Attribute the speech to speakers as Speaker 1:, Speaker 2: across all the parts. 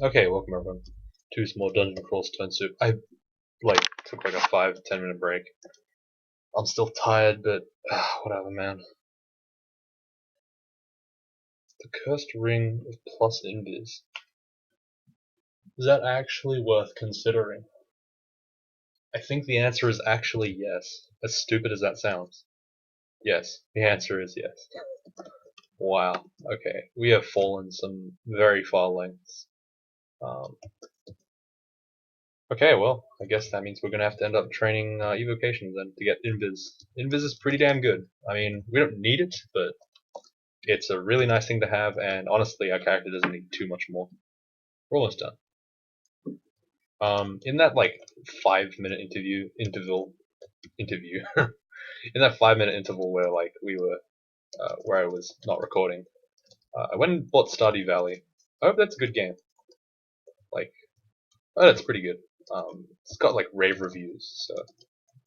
Speaker 1: Okay, welcome everyone to some more Dungeon Crawl Stone Soup. I took like a 5-10 minute break. I'm still tired, but whatever, man. The Cursed Ring of Plus Invis. Is that actually worth considering? I think the answer is actually yes. As stupid as that sounds. Yes, the answer is yes. Wow. Okay, we have fallen some very far lengths. Okay, well, I guess that means we're gonna have to end up training evocations then to get Invis. Invis is pretty damn good. I mean, we don't need it, but it's a really nice thing to have, and honestly, our character doesn't need too much more. We're almost done. In that 5 minute interview, in that 5 minute interval where we were, where I was not recording, I went and bought Stardew Valley. I hope that's a good game. Like, oh, that's pretty good. It's got rave reviews, so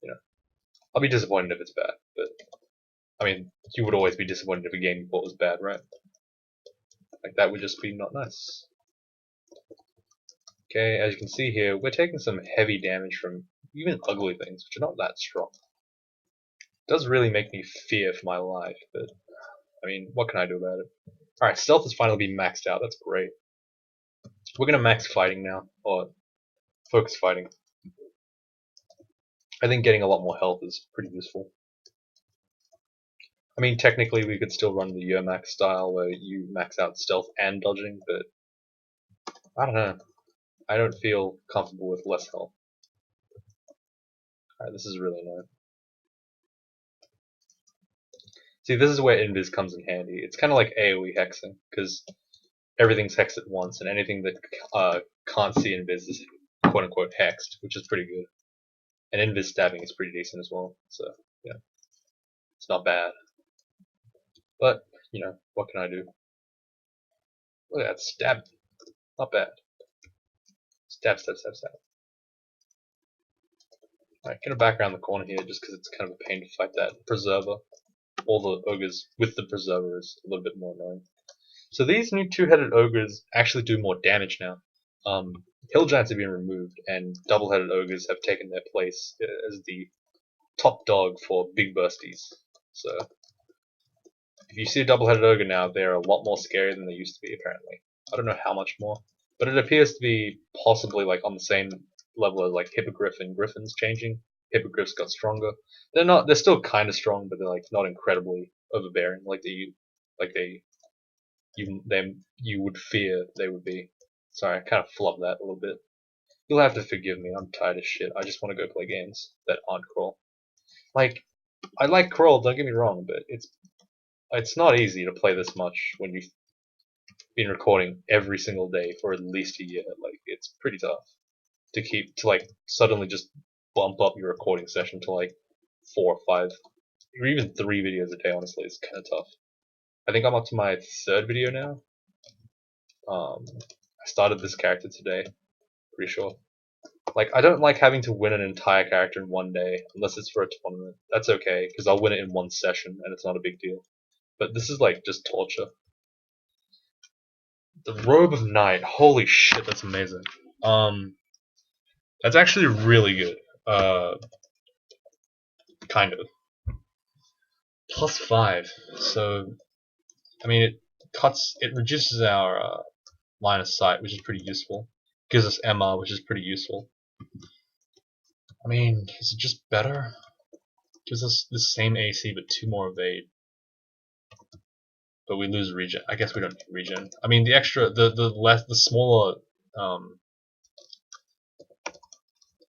Speaker 1: you know, I'll be disappointed if it's bad. But I mean, you would always be disappointed if a game you bought was bad, right? Like that would just be not nice. Okay, as you can see here, we're taking some heavy damage from even ugly things, which are not that strong. It does really make me fear for my life, but I mean, what can I do about it? Alright, stealth has finally been maxed out, that's great. We're gonna max fighting now, or focus fighting. I think getting a lot more health is pretty useful. I mean, technically we could still run the Yermax style where you max out stealth and dodging, but I don't know. I don't feel comfortable with less health. Alright, this is really annoying. See, this is where Invis comes in handy. It's kind of like AoE hexing, because everything's hexed at once, and anything that can't see Invis is quote-unquote hexed, which is pretty good. And Invis stabbing is pretty decent as well, so, yeah. It's not bad. But, what can I do? Look at that, stab. Not bad. Stab, stab, stab, stab. Alright, gonna back around the corner here, just because it's kind of a pain to fight that Preserver. All the ogres with the Preserver is a little bit more annoying. So these new two-headed ogres actually do more damage now. Hill giants have been removed, and double-headed ogres have taken their place as the top dog for big bursties. So if you see a double-headed ogre now, they're a lot more scary than they used to be. Apparently, I don't know how much more, but it appears to be possibly on the same level as Hippogriff and Griffins changing. Hippogriffs got stronger. They're not. They're still kind of strong, but they're not incredibly overbearing you would fear they would be. Sorry, I kind of flubbed that a little bit. You'll have to forgive me. I'm tired as shit. I just want to go play games that aren't crawl. I like crawl. Don't get me wrong, but it's not easy to play this much when you've been recording every single day for at least a year. It's pretty tough to suddenly just bump up your recording session to 4 or 5 or even 3 videos a day. Honestly, it's kind of tough. I think I'm up to my 3rd video now. I started this character today, pretty sure. I don't like having to win an entire character in one day, unless it's for a tournament. That's okay, because I'll win it in one session, and it's not a big deal. But this is just torture. The Robe of Night, holy shit, that's amazing. That's actually really good. Kind of. +5, so, I mean, it reduces our line of sight, which is pretty useful. Gives us MR, which is pretty useful. I mean, is it just better? Gives us the same AC but 2 more evade. But we lose regen. I guess we don't need regen. I mean, the smaller,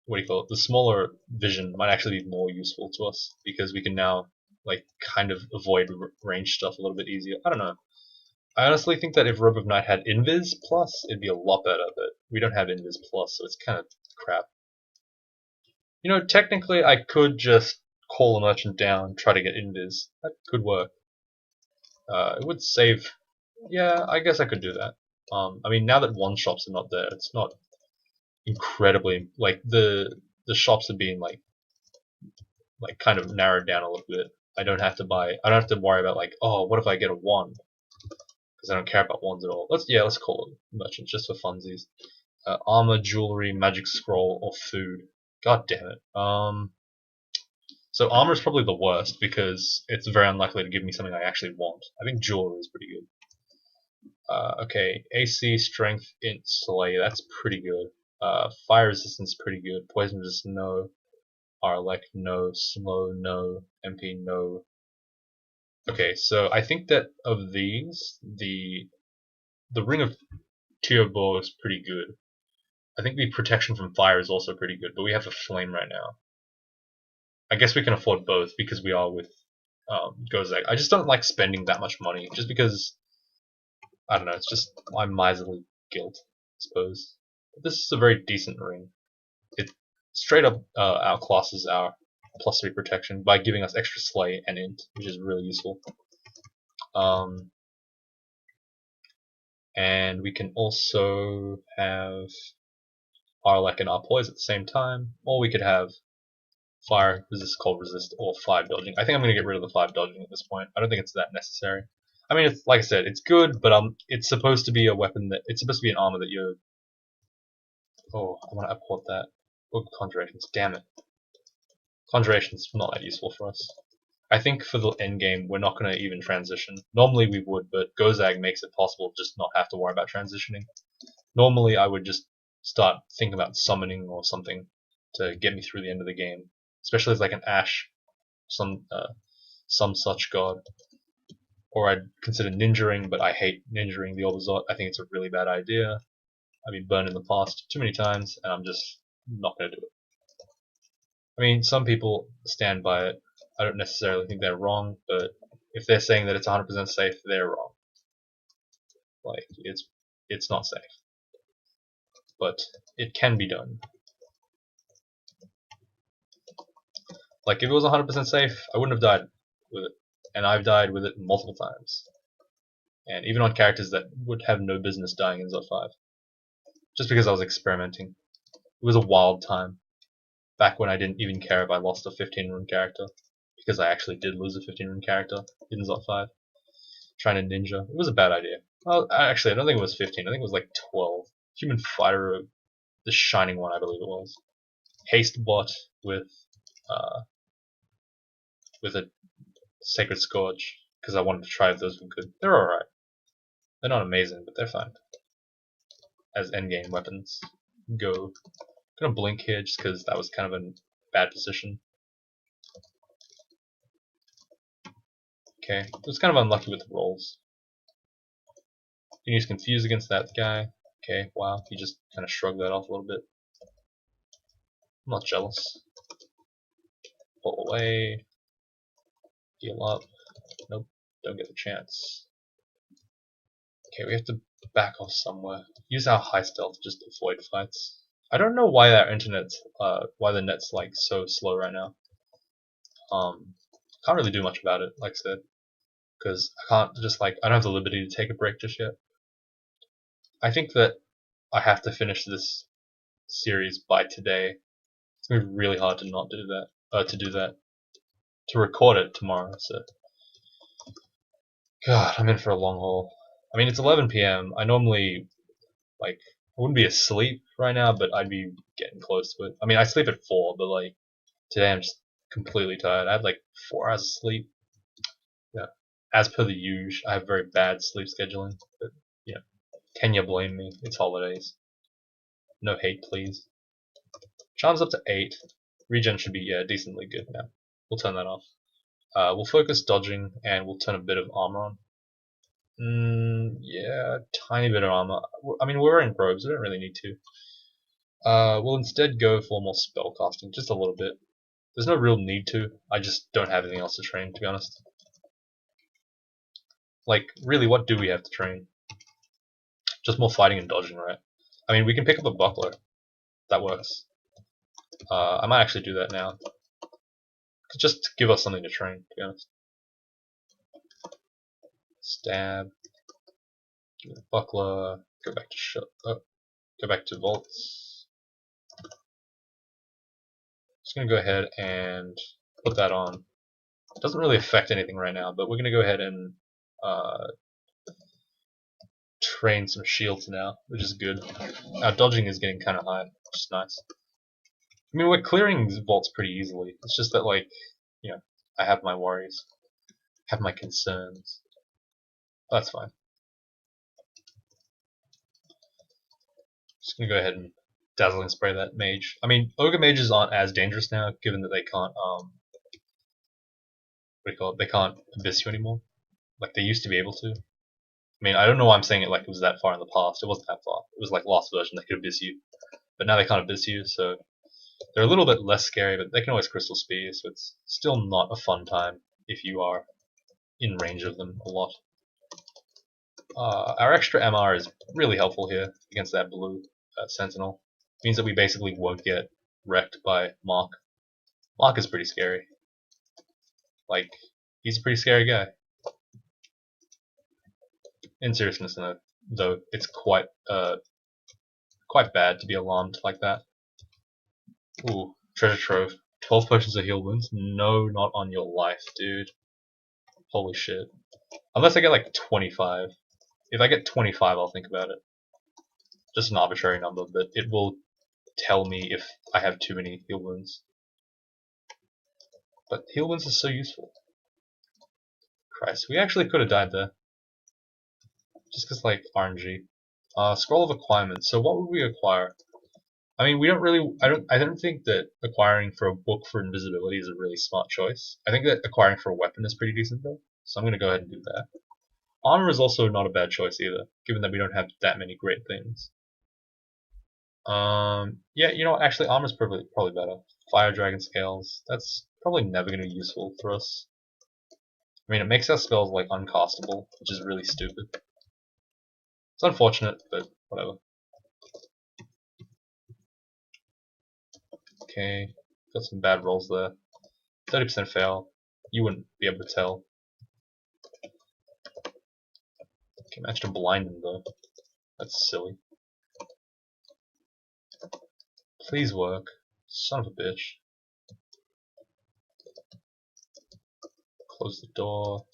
Speaker 1: what do you call it? The smaller vision might actually be more useful to us because we can now kind of avoid range stuff a little bit easier. I don't know. I honestly think that if Robe of Night had Invis Plus, it'd be a lot better, but we don't have Invis Plus, so it's kind of crap. Technically I could just call a merchant down, try to get Invis. That could work. It would save. Yeah, I guess I could do that. I mean, now that one shops are not there, it's not incredibly the shops are being kind of narrowed down a little bit. I don't have to worry about oh, what if I get a 1? because I don't care about wands at all. Let's call it merchants just for funsies. Armor, jewelry, magic scroll, or food. God damn it. So armor is probably the worst because it's very unlikely to give me something I actually want. I think jewelry is pretty good. Okay, AC, strength, int, slay. That's pretty good. Fire resistance pretty good. Poison resistance no. Arlec no. Slow no. MP no. Okay, so I think that of these, the Ring of Tiobo is pretty good. I think the protection from fire is also pretty good, but we have a flame right now. I guess we can afford both because we are with Gozak. I just don't like spending that much money, just because, I don't know, it's just my miserly guilt, I suppose. But this is a very decent ring. It straight up outclasses our +3 protection by giving us extra slay and int, which is really useful. And we can also have Arlec and our poise at the same time, or we could have fire resist, cold resist, or 5 dodging. I think I'm going to get rid of the 5 dodging at this point. I don't think it's that necessary. I mean, it's, like I said, it's good, but it's supposed to be a weapon that it's supposed to be an armor that you're. Oh, I want to upload that. Book conjurations. Damn it. Conjurations not that useful for us. I think for the end game we're not going to even transition. Normally we would, but Gozag makes it possible just not have to worry about transitioning. Normally I would just start thinking about summoning or something to get me through the end of the game, especially as like an Ash, some such god. Or I'd consider ninjaing, but I hate ninjaing the Orbazot. I think it's a really bad idea. I've been burned in the past too many times, and I'm just not going to do it. I mean, some people stand by it. I don't necessarily think they're wrong, but if they're saying that it's 100% safe, they're wrong. Like, it's not safe. But it can be done. Like, if it was 100% safe, I wouldn't have died with it. And I've died with it multiple times. And even on characters that would have no business dying in ZOT5. Just because I was experimenting. It was a wild time. Back when I didn't even care if I lost a 15 rune character. Because I actually did lose a 15 rune character in ZOT5. Trying to ninja. It was a bad idea. Well, actually, I don't think it was 15. I think it was like 12. Human Fighter, the Shining one, I believe it was. Haste bot with a Sacred Scourge, because I wanted to try if those were good. They're alright. They're not amazing, but they're fine. As endgame weapons. Go. I'm gonna blink here just because that was kind of a bad position. Okay, it was kind of unlucky with the rolls. You can use Confuse against that guy. Okay, wow, he just kind of shrugged that off a little bit. I'm not jealous. Pull away. Heal up. Nope, don't get the chance. Okay, we have to back off somewhere. Use our high stealth just to avoid fights. I don't know why our internet's, why the net's like so slow right now. Can't really do much about it, like I said, because I can't just I don't have the liberty to take a break just yet. I think that I have to finish this series by today. It's gonna be really hard to not do that, to record it tomorrow. So, God, I'm in for a long haul. I mean, it's 11 p.m. I normally I wouldn't be asleep right now, but I'd be getting close to it. I mean, I sleep at 4, but today I'm just completely tired. I had 4 hours of sleep. Yeah, as per the usual, I have very bad sleep scheduling. But can you blame me? It's holidays. No hate, please. Charm's up to 8. Regen should be decently good now. We'll turn that off. We'll focus dodging and we'll turn a bit of armor on. Yeah, tiny bit of armor. I mean, we're in robes, we don't really need to. We'll instead go for more spell casting, just a little bit. There's no real need to. I just don't have anything else to train, to be honest. Really, what do we have to train? Just more fighting and dodging, right? I mean, we can pick up a buckler. That works. I might actually do that now. Just to give us something to train, to be honest. Stab. Buckler. Go back to go back to vaults. Just gonna go ahead and put that on. It doesn't really affect anything right now, but we're gonna go ahead and train some shields now, which is good. Our dodging is getting kind of high, which is nice. I mean, we're clearing these vaults pretty easily. It's just that, like, you know, I have my worries, have my concerns. That's fine. Just gonna go ahead and dazzling spray that mage. I mean, ogre mages aren't as dangerous now, given that they can't what do you call it? They can't abyss you anymore, like they used to be able to. I mean, I don't know why I'm saying it like it was that far in the past. It wasn't that far. It was like last version they could abyss you, but now they can't abyss you, so they're a little bit less scary. But they can always crystal spear, so it's still not a fun time if you are in range of them a lot. Our extra MR is really helpful here against that blue sentinel. It means that we basically won't get wrecked by Mark. Mark is pretty scary. Like, he's a pretty scary guy. In seriousness, though, it's quite bad to be alarmed like that. Ooh, treasure trove. 12 potions of heal wounds? No, not on your life, dude. Holy shit. Unless I get like 25. If I get 25, I'll think about it. Just an arbitrary number, but it will tell me if I have too many heal wounds. But heal wounds is so useful. Christ, we actually could have died there. Just because, like, RNG. Scroll of acquirement. So what would we acquire? I mean, we don't really. I don't think that acquiring for a book for invisibility is a really smart choice. I think that acquiring for a weapon is pretty decent though. So I'm gonna go ahead and do that. Armor is also not a bad choice either, given that we don't have that many great things. Yeah, you know what? Actually, armor's probably better. Fire dragon scales. That's probably never gonna be useful for us. I mean, it makes our spells like uncastable, which is really stupid. It's unfortunate, but whatever. Okay, got some bad rolls there. 30% fail. You wouldn't be able to tell. Okay, managed to blind him though. That's silly. Please work. Son of a bitch. Close the door.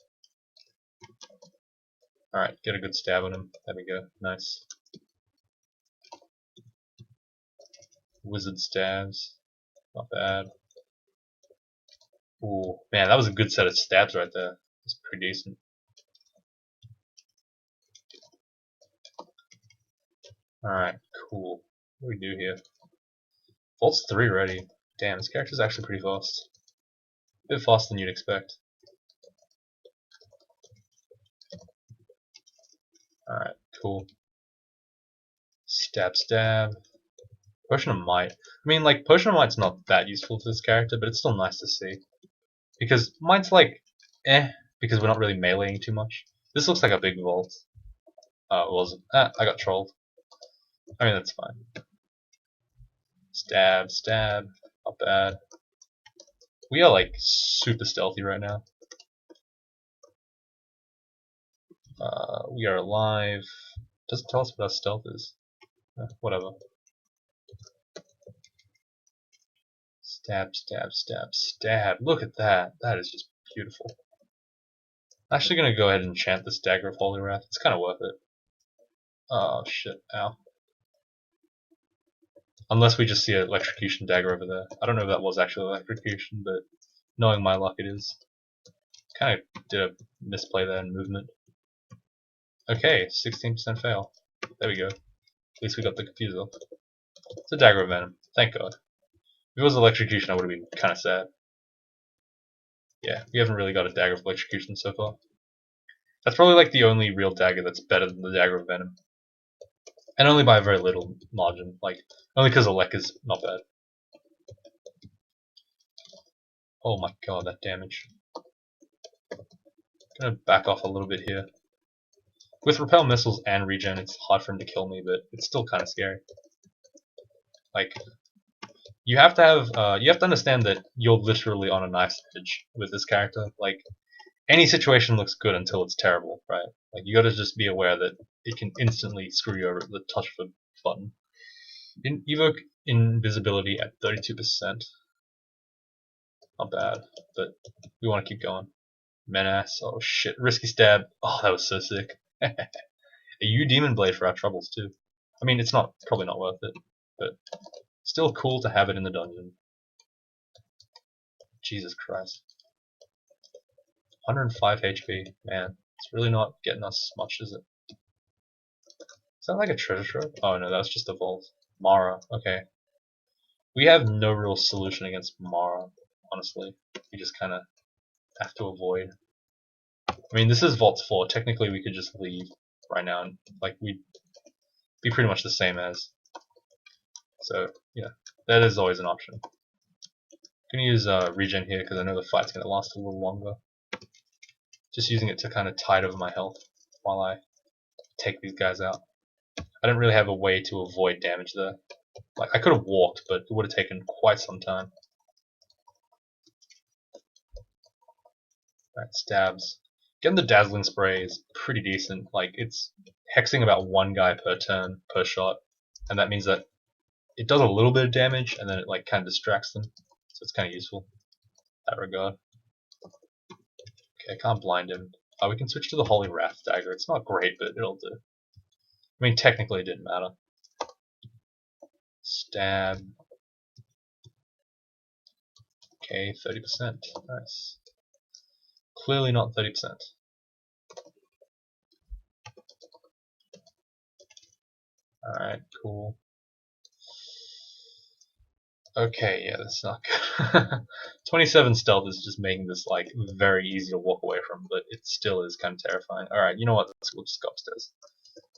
Speaker 1: Alright, get a good stab on him. There we go. Nice. Wizard stabs. Not bad. Ooh, man, that was a good set of stabs right there. That's pretty decent. Alright, cool. What do we do here? Vault's 3 ready. Damn, this character's actually pretty fast. A bit faster than you'd expect. Alright, cool. Stab, stab. Potion of Might. I mean, like, Potion of Might's not that useful to this character, but it's still nice to see. Because Might's like, because we're not really meleeing too much. This looks like a big vault. Oh, it wasn't. I got trolled. I mean, that's fine. Stab, stab. Not bad. We are, like, super stealthy right now. We are alive. Doesn't tell us what our stealth is. Whatever. Stab, stab, stab, stab. Look at that. That is just beautiful. I'm actually gonna go ahead and enchant this Dagger of Holy Wrath. It's kind of worth it. Oh shit, ow. Unless we just see an electrocution dagger over there. I don't know if that was actually electrocution, but knowing my luck, it is. Kind of did a misplay there in movement. Okay, 16% fail. There we go. At least we got the confuser. It's a dagger of venom. Thank God. If it was electrocution, I would have been kind of sad. Yeah, we haven't really got a dagger of electrocution so far. That's probably like the only real dagger that's better than the dagger of venom. And only by a very little margin. Like, only because Elec is not bad. Oh my god, that damage. Gonna back off a little bit here. With repel missiles and regen, it's hard for him to kill me, but it's still kind of scary. Like, you have to understand that you're literally on a knife's edge with this character. Like, any situation looks good until it's terrible, right? Like, you gotta just be aware that it can instantly screw you over at the touch of a button. Evoke invisibility at 32%. Not bad, but we want to keep going. Menace, oh shit, risky stab. Oh, that was so sick. A U Demon Blade for our troubles too. I mean, it's probably not worth it, but still cool to have it in the dungeon. Jesus Christ. 105 HP, man. It's really not getting us much, is it? Is that like a treasure trove? Oh no, that was just a vault. Mara, okay. We have no real solution against Mara, honestly. We just kind of have to avoid. I mean, this is Vault 4. Technically, we could just leave right now, and like we'd be pretty much the same as. So yeah, that is always an option. I'm gonna use regen here because I know the fight's gonna last a little longer. Just using it to kind of tide over my health while I take these guys out. I didn't really have a way to avoid damage there. Like I could have walked, but it would have taken quite some time. Alright, stabs. Getting the dazzling spray is pretty decent. Like it's hexing about one guy per turn per shot, and that means that it does a little bit of damage and then it like kind of distracts them. So it's kind of useful in that regard. Okay, I can't blind him. We can switch to the Holy Wrath dagger. It's not great, but it'll do. I mean, technically it didn't matter. Stab. Okay, 30%. Nice. Clearly not 30%. Alright, cool. Okay, yeah, that's not good. 27 stealth is just making this like very easy to walk away from, but it still is kind of terrifying. Alright, you know what? We'll just go upstairs.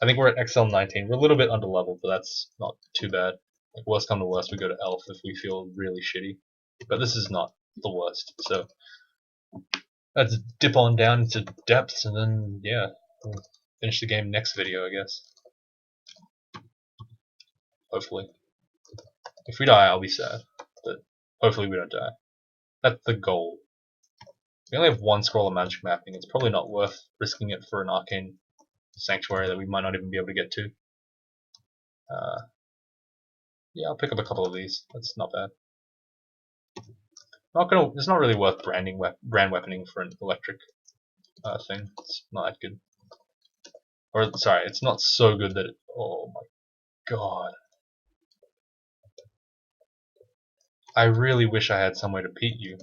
Speaker 1: I think we're at XL 19. We're a little bit under leveled, but that's not too bad. Like worst come to worst, we go to Elf if we feel really shitty. But this is not the worst, so let's dip on down into depths, and then yeah, we'll finish the game next video, I guess. Hopefully. If we die, I'll be sad, but hopefully we don't die. That's the goal. We only have one scroll of magic mapping. It's probably not worth risking it for an arcane sanctuary that we might not even be able to get to. Yeah, I'll pick up a couple of these. That's not bad. It's not really worth brand weaponing for an electric thing. It's not that good. Or sorry, it's not so good that it. Oh my god! I really wish I had some way to beat you.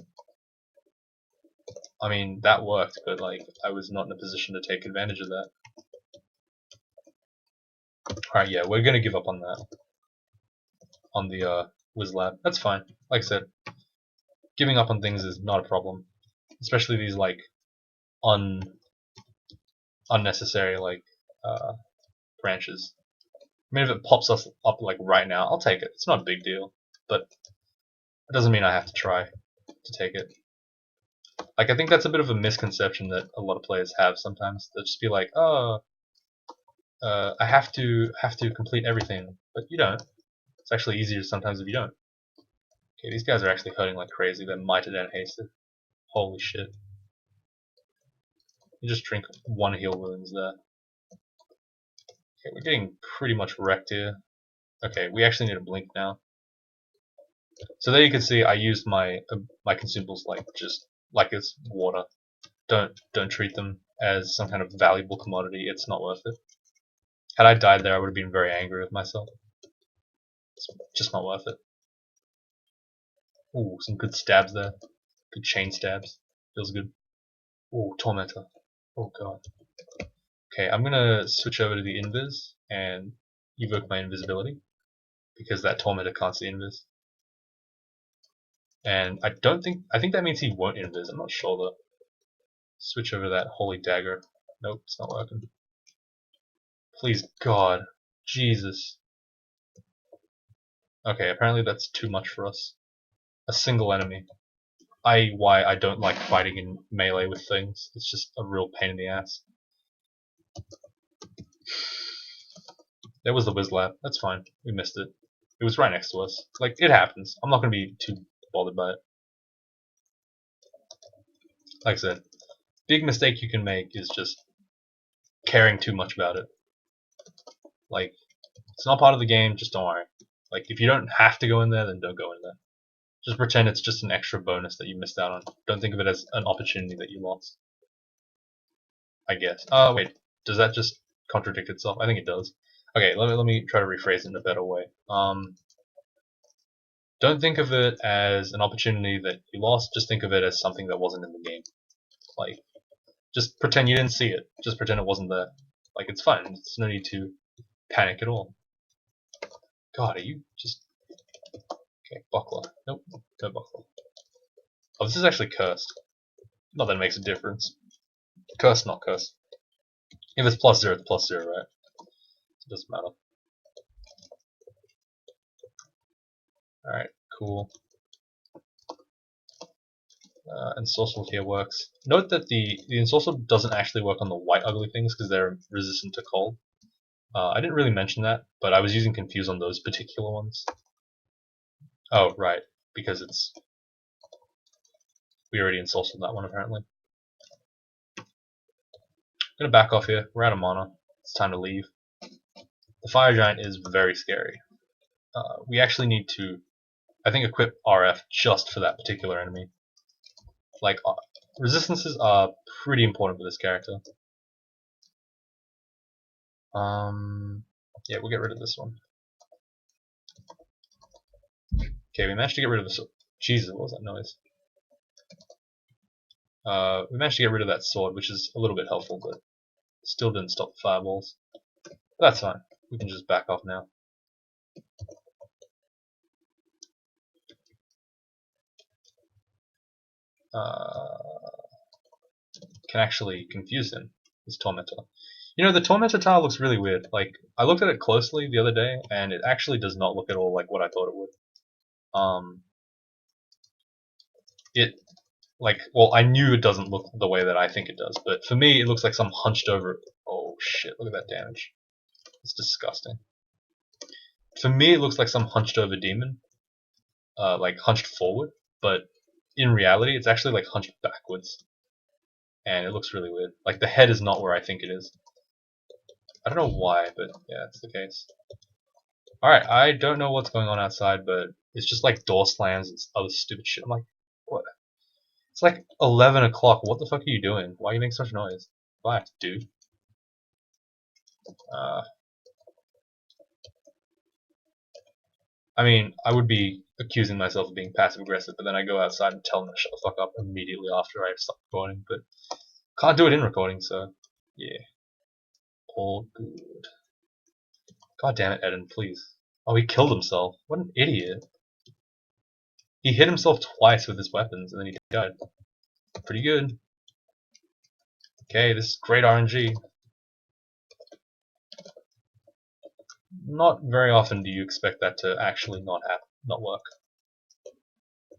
Speaker 1: I mean, that worked, but like I was not in a position to take advantage of that. Alright, yeah, we're gonna give up on that. On the Wizlab. That's fine. Like I said, giving up on things is not a problem. Especially these like unnecessary like branches. I mean, if it pops us up like right now, I'll take it. It's not a big deal, but it doesn't mean I have to try to take it. Like I think that's a bit of a misconception that a lot of players have sometimes. They'll just be like, "Oh, I have to complete everything," but you don't. It's actually easier sometimes if you don't. Okay, these guys are actually hurting like crazy. They're mited and hasted. Holy shit. You just drink one heal wounds there. Okay, we're getting pretty much wrecked here. Okay, we actually need a blink now. So there you can see I used my my consumables like just like it's water. Don't treat them as some kind of valuable commodity. It's not worth it. Had I died there, I would have been very angry with myself. It's just not worth it. Ooh, some good stabs there. Good chain stabs. Feels good. Ooh, Tormentor. Oh god. Okay, I'm gonna switch over to the invis and evoke my invisibility because that Tormentor can't see invis. And I think that means he won't invis. I'm not sure though. Switch over to that holy dagger. Nope, it's not working. Please God, Jesus. Okay, apparently that's too much for us. A single enemy. Why I don't like fighting in melee with things. It's just a real pain in the ass. There was the Wizlab. That's fine. We missed it. It was right next to us. Like, it happens. I'm not going to be too bothered by it. Like I said, big mistake you can make is just caring too much about it. Like, it's not part of the game, just don't worry. Like, if you don't have to go in there, then don't go in there. Just pretend it's just an extra bonus that you missed out on. Don't think of it as an opportunity that you lost. I guess. Oh, wait. Does that just... contradict itself? I think it does. Okay, let me try to rephrase it in a better way. Don't think of it as an opportunity that you lost. Just think of it as something that wasn't in the game. Like, just pretend you didn't see it. Just pretend it wasn't there. Like, it's fine. There's no need to panic at all. God, are you just... Okay, buckler. Nope, no buckler. Oh, this is actually cursed. Not that it makes a difference. Cursed, not cursed. If it's +0, it's +0, right? It doesn't matter. Alright, cool. Ensorcel here works. Note that the Ensorcel doesn't actually work on the white ugly things because they're resistant to cold. I didn't really mention that, but I was using Confuse on those particular ones. Oh, right, because it's... We already Ensorceled that one, apparently. I'm gonna back off here. We're out of mana. It's time to leave. The Fire Giant is very scary. We actually need to, I think, equip RF just for that particular enemy. Like, resistances are pretty important for this character. Yeah, we'll get rid of this one. Okay, we managed to get rid of this. Jesus, what was that noise? We managed to get rid of that sword, which is a little bit helpful, but still didn't stop the fireballs. But that's fine. We can just back off now. Can actually confuse him, this Tormentor. You know, the Tormentor tile looks really weird. Like, I looked at it closely the other day, and it actually does not look at all like what I thought it would. Well, I knew it doesn't look the way that I think it does, but for me, it looks like some hunched over... Oh shit, look at that damage. It's disgusting. For me, it looks like some hunched over demon. Like, hunched forward, but in reality, it's actually like hunched backwards. And it looks really weird. Like, the head is not where I think it is. I don't know why, but yeah, it's the case. Alright, I don't know what's going on outside, but it's just like door slams and other stupid shit. I'm like, what? It's like 11 o'clock. What the fuck are you doing? Why are you making such noise? Bye, dude. I mean, I would be accusing myself of being passive aggressive, but then I go outside and tell them to shut the fuck up immediately after I stop recording. But can't do it in recording, so yeah, all good. God damn it, Eden, please. Oh, he killed himself. What an idiot. He hit himself twice with his weapons and then he died. Pretty good. Okay, this is great RNG. Not very often do you expect that to actually not work.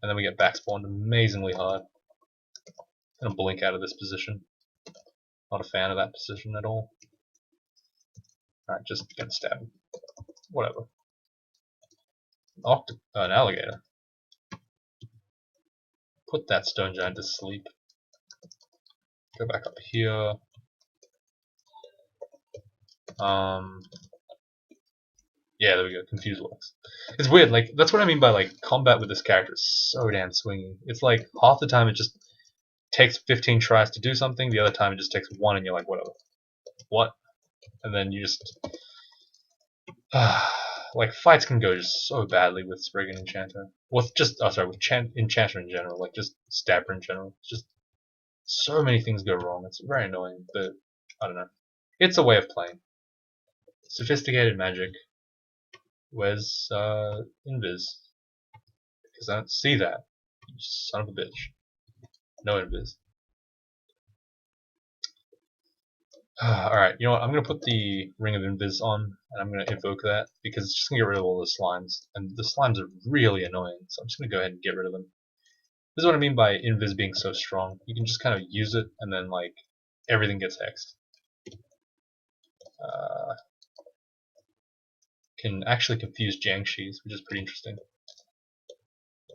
Speaker 1: And then we get backspawned amazingly hard. I'm gonna blink out of this position. Not a fan of that position at all. Alright, just get stabbed. Whatever. An alligator. Put that stone giant to sleep. Go back up here. Yeah, there we go. Confuse works. It's weird. Like, that's what I mean by like combat with this character is so damn swingy. It's like half the time it just takes 15 tries to do something. The other time it just takes one, and you're like, whatever. What? And then you just like fights can go just so badly with Spriggan Enchanter. With just with Enchanter in general. Like just Stabber in general. It's just so many things go wrong. It's very annoying, but I don't know. It's a way of playing. Sophisticated magic. Where's Invis? Because I don't see that. You son of a bitch. No Invis. Alright, you know what? I'm going to put the Ring of Invis on, and I'm going to invoke that, because it's just going to get rid of all the slimes. And the slimes are really annoying, so I'm just going to go ahead and get rid of them. This is what I mean by Invis being so strong. You can just kind of use it, and then, like, everything gets hexed. Can actually confuse Jiangshis, which is pretty interesting.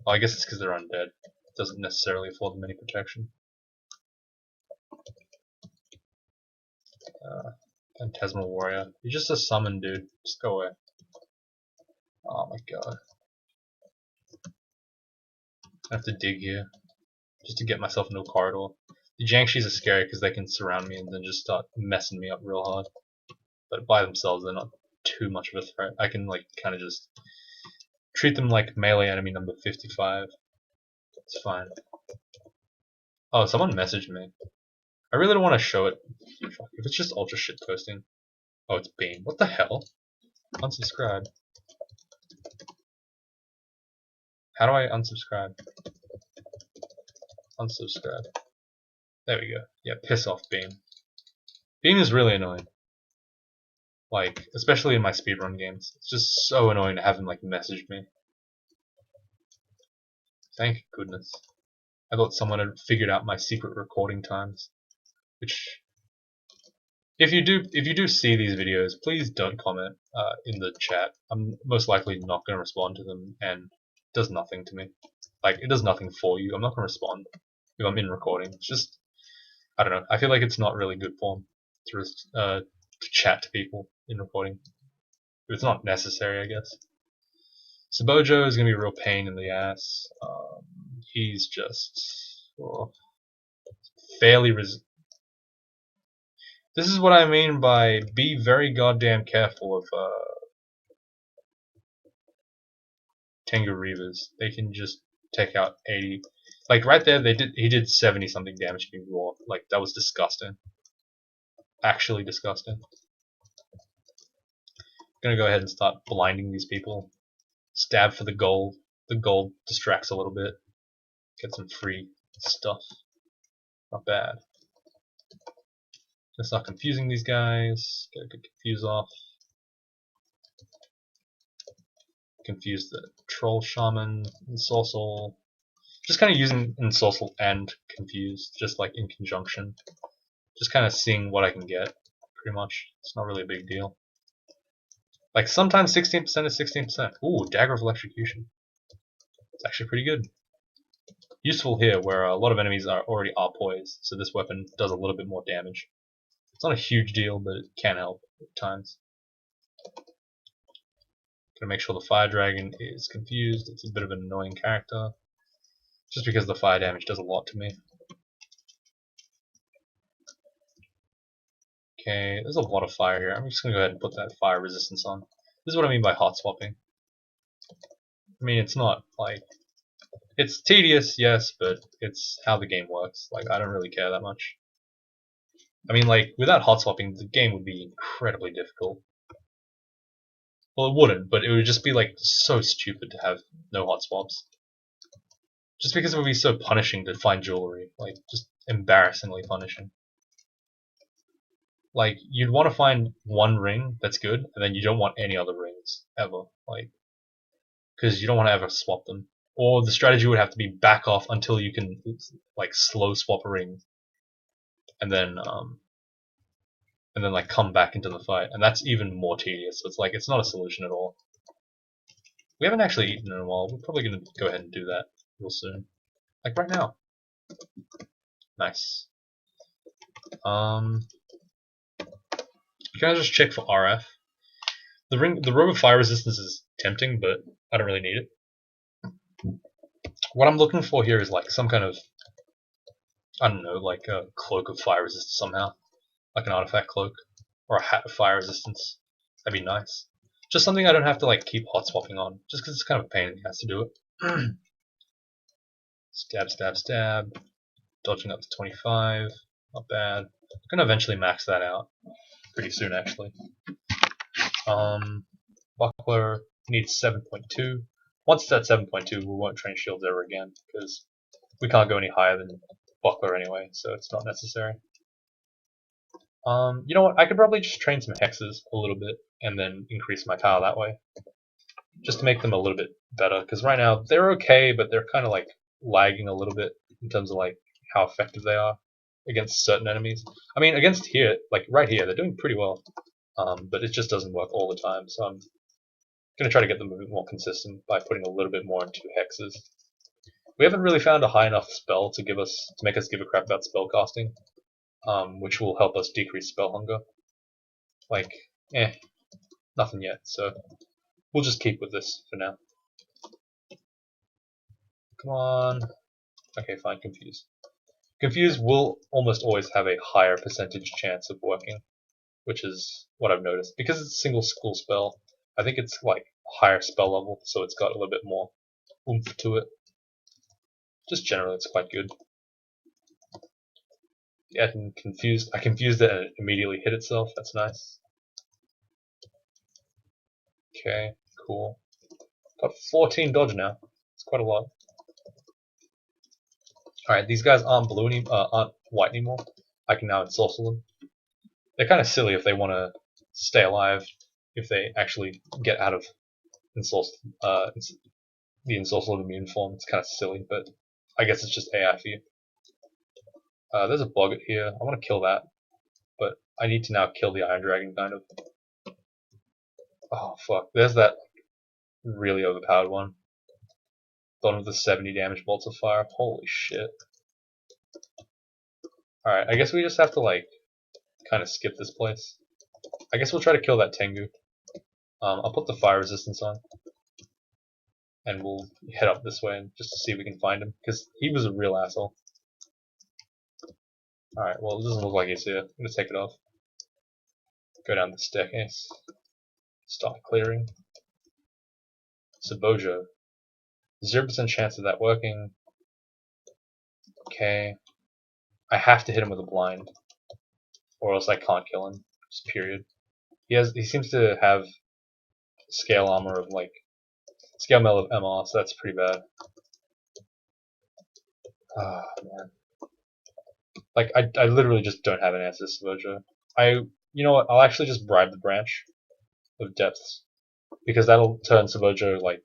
Speaker 1: Well, I guess it's because they're undead. It doesn't necessarily afford them any protection. Phantasmal Warrior. You're just a summon, dude. Just go away. Oh my god. I have to dig here. Just to get myself into a corridor. The Jiangshis are scary because they can surround me and then just start messing me up real hard. but by themselves they're not too much of a threat. I can like kind of just treat them like melee enemy number 55. It's fine. Oh, someone messaged me. I really don't want to show it. If it's just ultra shit posting. Oh, it's Beam. What the hell? Unsubscribe. How do I unsubscribe? Unsubscribe. There we go. Yeah, piss off, Beam. Beam is really annoying. Like, especially in my speedrun games. It's just so annoying to have him, like, message me. Thank goodness. I thought someone had figured out my secret recording times. Which, if you do see these videos, please don't comment in the chat. I'm most likely not going to respond to them, and it does nothing to me. Like, it does nothing for you. I'm not going to respond if I'm in recording. It's just, I don't know. I feel like it's not really good form to chat to people in recording. It's not necessary, I guess. Sabojo is going to be a real pain in the ass. He's just fairly This is what I mean by be very goddamn careful of Tengu Reavers. They can just take out 80. Like right there, he did 70 something damage to me raw. Like that was disgusting. Actually disgusting. Gonna go ahead and start blinding these people. Stab for the gold. The gold distracts a little bit. Get some free stuff. Not bad. Gonna start confusing these guys. Get a good confuse off. Confuse the troll shaman, Ensorcel. Just kind of using Ensorcel and confuse, just like in conjunction. Just kind of seeing what I can get, pretty much. It's not really a big deal. Like sometimes 16% is 16%. Ooh, Dagger of Electrocution. It's actually pretty good. Useful here where a lot of enemies are already poised, so this weapon does a little bit more damage. It's not a huge deal, but it can help at times. Gotta make sure the Fire Dragon is confused. It's a bit of an annoying character. Just because the fire damage does a lot to me. Okay, there's a lot of fire here. I'm just gonna go ahead and put that fire resistance on. This is what I mean by hot swapping. I mean, it's not like... It's tedious, yes, but it's how the game works. Like, I don't really care that much. I mean, like, without hot swapping, the game would be incredibly difficult. Well, it wouldn't, but it would just be, like, so stupid to have no hot swaps. Just because it would be so punishing to find jewelry. Like, just embarrassingly punishing. Like, you'd want to find one ring that's good, and then you don't want any other rings, ever. Like, because you don't want to ever swap them. Or the strategy would have to be back off until you can, like, slow swap a ring. And then like, come back into the fight. And that's even more tedious. So it's like, it's not a solution at all. We haven't actually eaten in a while. We're probably going to go ahead and do that real soon. Like, right now. Nice. Can I just check for RF? The robe of fire resistance is tempting, but I don't really need it. What I'm looking for here is like some kind of, I don't know, like a cloak of fire resistance somehow. Like an artifact cloak. Or a hat of fire resistance. That'd be nice. Just something I don't have to like keep hot swapping on. Just because it's kind of a pain in the ass to do it. Stab, stab, stab. Dodging up to 25. Not bad. I'm going to eventually max that out. Pretty soon, actually. Buckler needs 7.2. Once it's at 7.2, we won't train shields ever again, because we can't go any higher than Buckler anyway, so it's not necessary. You know what, I could probably just train some hexes a little bit, and then increase my power that way. Just to make them a little bit better, because right now, they're okay, but they're kind of like lagging a little bit, in terms of like how effective they are against certain enemies. I mean, against here, like right here, they're doing pretty well. But it just doesn't work all the time, so I'm going to try to get them a bit more consistent by putting a little bit more into hexes. We haven't really found a high enough spell to make us give a crap about spell casting, which will help us decrease spell hunger. Like, nothing yet, so we'll just keep with this for now. Come on. Okay, fine, Confuse. Confuse will almost always have a higher percentage chance of working. which is what I've noticed. Because it's a single school spell, I think it's like higher spell level, so it's got a little bit more oomph to it. Just generally, it's quite good. Yeah, I confused it and it immediately hit itself. That's nice. Okay, cool. Got 14 dodge now. It's quite a lot. Alright, these guys aren't aren't white anymore. I can now ensorcel them. They're kind of silly if they want to stay alive, if they actually get out of the ensorcelled immune form. It's kind of silly, but I guess it's just AI for you. There's a boggart here. I want to kill that, but I need to now kill the Iron Dragon, kind of. Oh, fuck. There's that really overpowered one. The one with the 70 damage bolts of fire. Holy shit. Alright, I guess we just have to, like, kind of skip this place. I guess we'll try to kill that Tengu. I'll put the fire resistance on. And we'll head up this way just to see if we can find him. Because he was a real asshole. Alright, well, it doesn't look like he's here. I'm gonna take it off. Go down the staircase. Start clearing. Sabojo. 0% chance of that working. Okay. I have to hit him with a blind. Or else I can't kill him. Just period. He seems to have scale armor of like scale mail of MR, so that's pretty bad. Ah, man. Like I literally just don't have an answer to Sabojo. You know what, I'll actually just bribe the branch of depths. Because that'll turn Sabojo like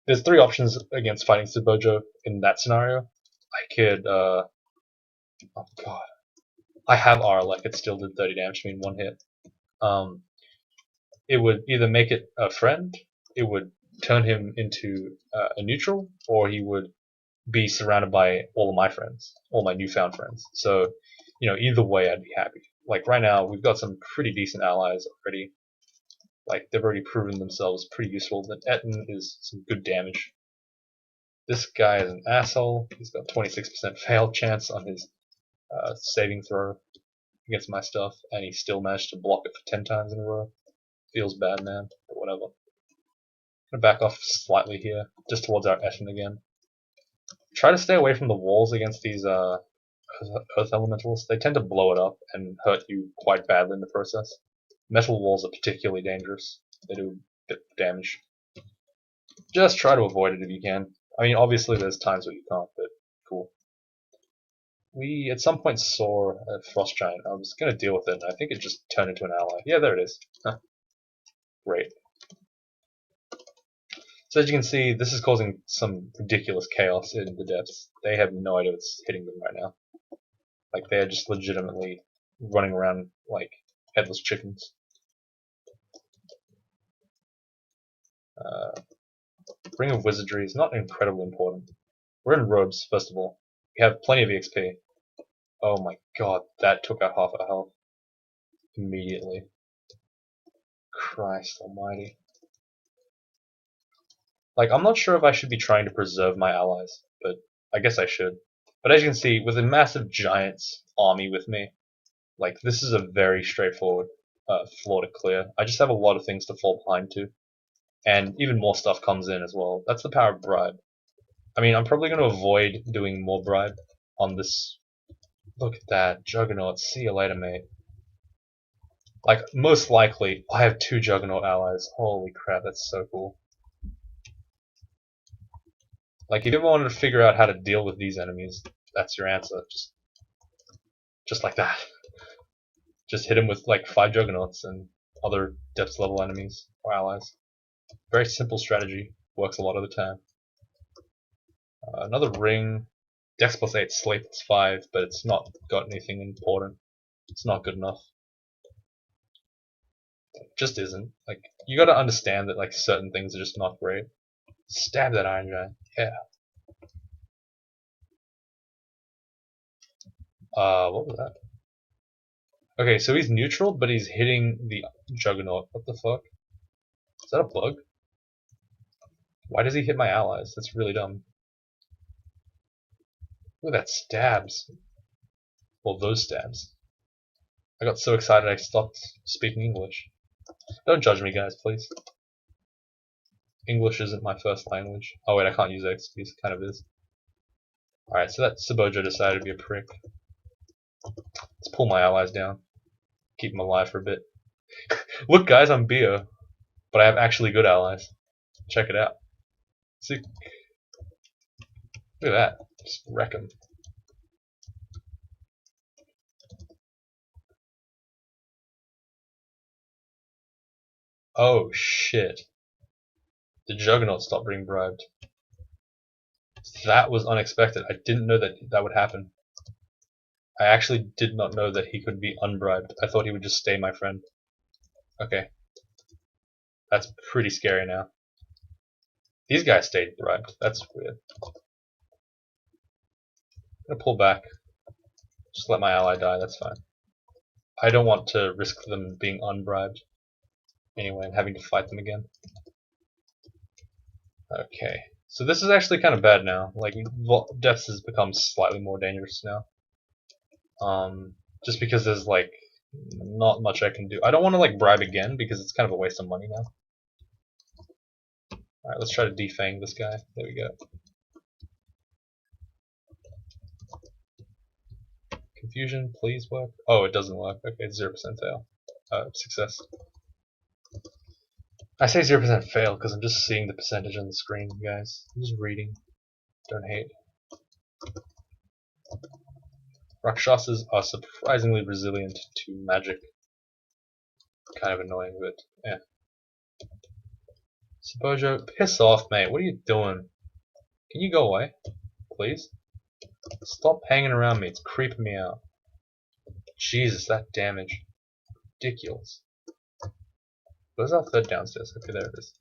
Speaker 1: there's 3 options against fighting Sabojo in that scenario. I could oh god. I have Arlek, it still did 30 damage to me in 1 hit. It would either make it a friend, it would turn him into a neutral, or he would be surrounded by all of my friends, all my newfound friends. So, you know, either way I'd be happy. Like right now, we've got some pretty decent allies already. Like they've already proven themselves pretty useful. The Etten is some good damage. This guy is an asshole. He's got 26% fail chance on his saving throw against my stuff, and he still managed to block it for 10 times in a row. Feels bad, man, but whatever. I'm gonna back off slightly here, just towards our Etten again. Try to stay away from the walls against these earth elementals. They tend to blow it up and hurt you quite badly in the process. Metal walls are particularly dangerous. They do a bit of damage. Just try to avoid it if you can. I mean, obviously there's times where you can't, but cool. We at some point saw a frost giant. I was gonna deal with it, and I think it just turned into an ally. Yeah, there it is. Huh. Great. So as you can see, this is causing some ridiculous chaos in the depths. They have no idea what's hitting them right now. Like they're just legitimately running around like headless chickens. Ring of Wizardry is not incredibly important. We're in robes, first of all. We have plenty of EXP. Oh my god, that took out half our health. Immediately. Christ almighty. Like, I'm not sure if I should be trying to preserve my allies, but I guess I should. But as you can see, with a massive giant's army with me, like, this is a very straightforward floor to clear. I just have a lot of things to fall behind to. And even more stuff comes in as well. That's the power of bribe. I mean, I'm probably going to avoid doing more bribe on this. Look at that. Juggernaut. See you later, mate. Like, most likely, I have 2 Juggernaut allies. Holy crap, that's so cool. Like, if you ever wanted to figure out how to deal with these enemies, that's your answer. Just like that. Just hit them with, like, 5 Juggernauts and other depth level enemies or allies. Very simple strategy. Works a lot of the time. Another ring. Dex plus 8, Slate plus 5, but it's not got anything important. It's not good enough. It just isn't. Like, you gotta understand that, like, certain things are just not great. Stab that Iron Giant. Yeah. What was that? Okay, so he's neutral, but he's hitting the Juggernaut. What the fuck? Is that a bug? Why does he hit my allies? That's really dumb. Look at that stabs. Well, those stabs. I got so excited I stopped speaking English. Don't judge me, guys, please. English isn't my first language. Oh wait, I can't use XP, it kind of is. Alright, so that Sabojo decided to be a prick. Let's pull my allies down. Keep them alive for a bit. Look guys, I'm Bio. But I have actually good allies. Check it out. See? Look at that. Just wreck them. Oh shit. The Juggernaut stopped being bribed. That was unexpected. I didn't know that that would happen. I actually did not know that he could be unbribed. I thought he would just stay my friend. Okay. That's pretty scary now. These guys stayed bribed. That's weird. I'm gonna pull back. Just let my ally die, that's fine. I don't want to risk them being unbribed anyway and having to fight them again. Okay. So this is actually kind of bad now. Like, Depths has become slightly more dangerous now. Just because there's like not much I can do. I don't want to like bribe again because it's kind of a waste of money now. Alright, let's try to defang this guy. There we go. Confusion, please work. Oh, it doesn't work. Okay, 0% fail. Success. I say 0% fail because I'm just seeing the percentage on the screen, guys. I'm just reading. Don't hate. Rakshasas are surprisingly resilient to magic. Kind of annoying, but yeah. Sabojo, piss off, mate. What are you doing? Can you go away? Please? Stop hanging around me. It's creeping me out. Jesus, that damage. Ridiculous. Where's our third downstairs? Okay, there it is.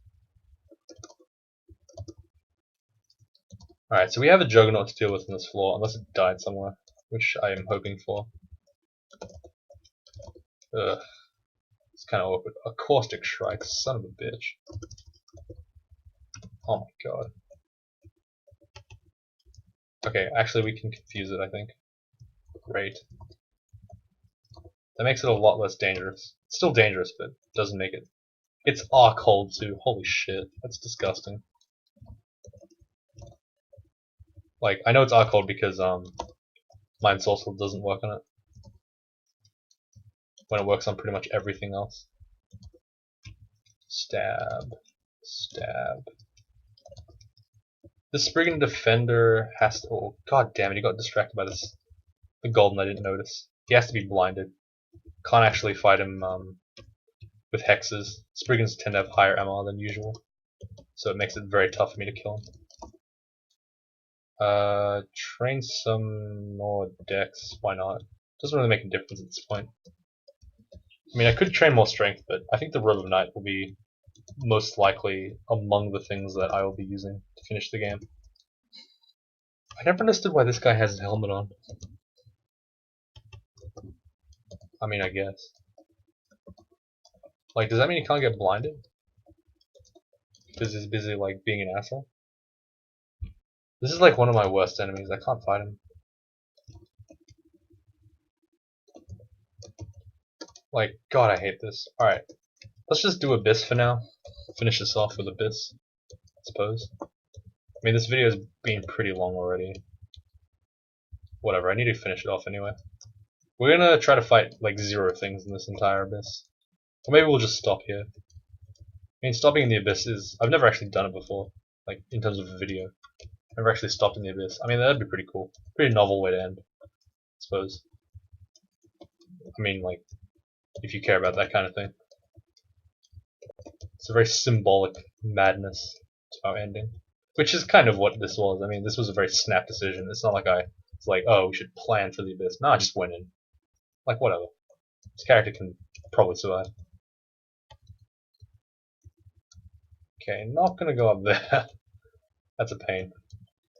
Speaker 1: Alright, so we have a Juggernaut to deal with on this floor, unless it died somewhere, which I am hoping for. Ugh. It's kind of awkward. A Caustic Strike, son of a bitch. Oh my god. Okay, actually we can confuse it, I think. Great. That makes it a lot less dangerous. It's still dangerous, but doesn't make it. It's Arc Hold too. Holy shit, that's disgusting. Like, I know it's Arc Hold because Mind Sorcerer doesn't work on it. When it works on pretty much everything else. Stab. Stab. The Spriggan Defender has to. Oh, god damn it, he got distracted by this. The golden I didn't notice. He has to be blinded. Can't actually fight him with hexes. Spriggans tend to have higher MR than usual, so it makes it very tough for me to kill him. Train some more decks. Why not? Doesn't really make a difference at this point. I mean, I could train more strength, but I think the Robe of Night will be most likely among the things that I will be using to finish the game. I never understood why this guy has his helmet on. I mean, I guess. Like, does that mean he can't get blinded? Because he's busy, like, being an asshole? This is like one of my worst enemies. I can't fight him. Like, god, I hate this. Alright. Let's just do Abyss for now. Finish this off with Abyss, I suppose. I mean, this video has been pretty long already. Whatever, I need to finish it off anyway. We're gonna try to fight, like, 0 things in this entire Abyss. Or maybe we'll just stop here. I mean, stopping in the Abyss is... I've never actually done it before. Like, in terms of a video. Never actually stopped in the Abyss. I mean, that'd be pretty cool. Pretty novel way to end, I suppose. I mean, like, if you care about that kind of thing. It's a very symbolic madness to our ending. Which is kind of what this was. I mean, this was a very snap decision. It's not like I was like, oh, we should plan for the Abyss. No, I just went in. Like, whatever. This character can probably survive. Okay, not gonna go up there. That's a pain.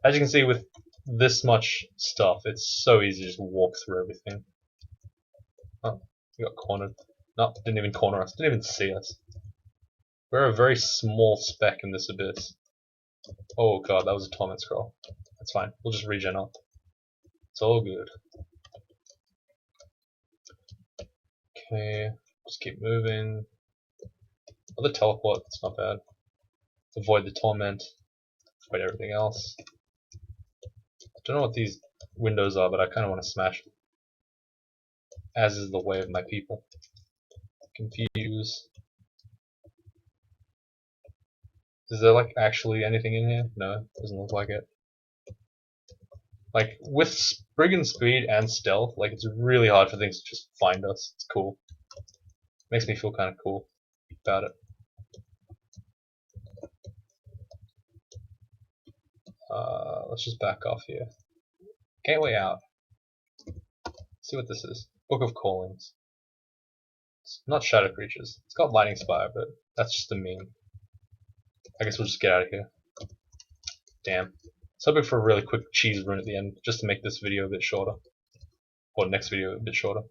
Speaker 1: As you can see, with this much stuff, it's so easy to just walk through everything. Oh, we got cornered. No, didn't even corner us. Didn't even see us. We're a very small speck in this Abyss. Oh god, that was a torment scroll. That's fine. We'll just regen up. It's all good. Okay, just keep moving. Another teleport, that's not bad. Avoid the torment. Avoid everything else. I don't know what these windows are, but I kind of want to smash them. As is the way of my people. Confuse. Is there like actually anything in here? No, doesn't look like it. Like with Spriggan speed and stealth, like it's really hard for things to just find us. It's cool. Makes me feel kind of cool about it. Let's just back off here. Gateway out. See what this is. Book of Callings. It's not Shadow Creatures. It's got Lightning Spire, but that's just a meme. I guess we'll just get out of here. Damn. So hoping for a really quick cheese run at the end, just to make this video a bit shorter. Or next video a bit shorter.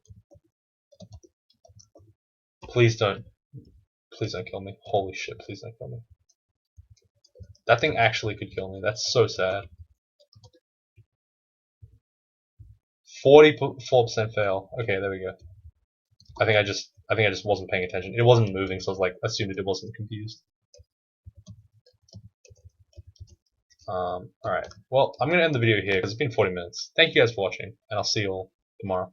Speaker 1: Please don't kill me. Holy shit, please don't kill me. That thing actually could kill me. That's so sad. 44% fail. Okay, there we go. I think I just wasn't paying attention. It wasn't moving, so I was like assumed it wasn't confused. Alright. Well, I'm gonna end the video here because it's been 40 minutes. Thank you guys for watching, and I'll see you all tomorrow.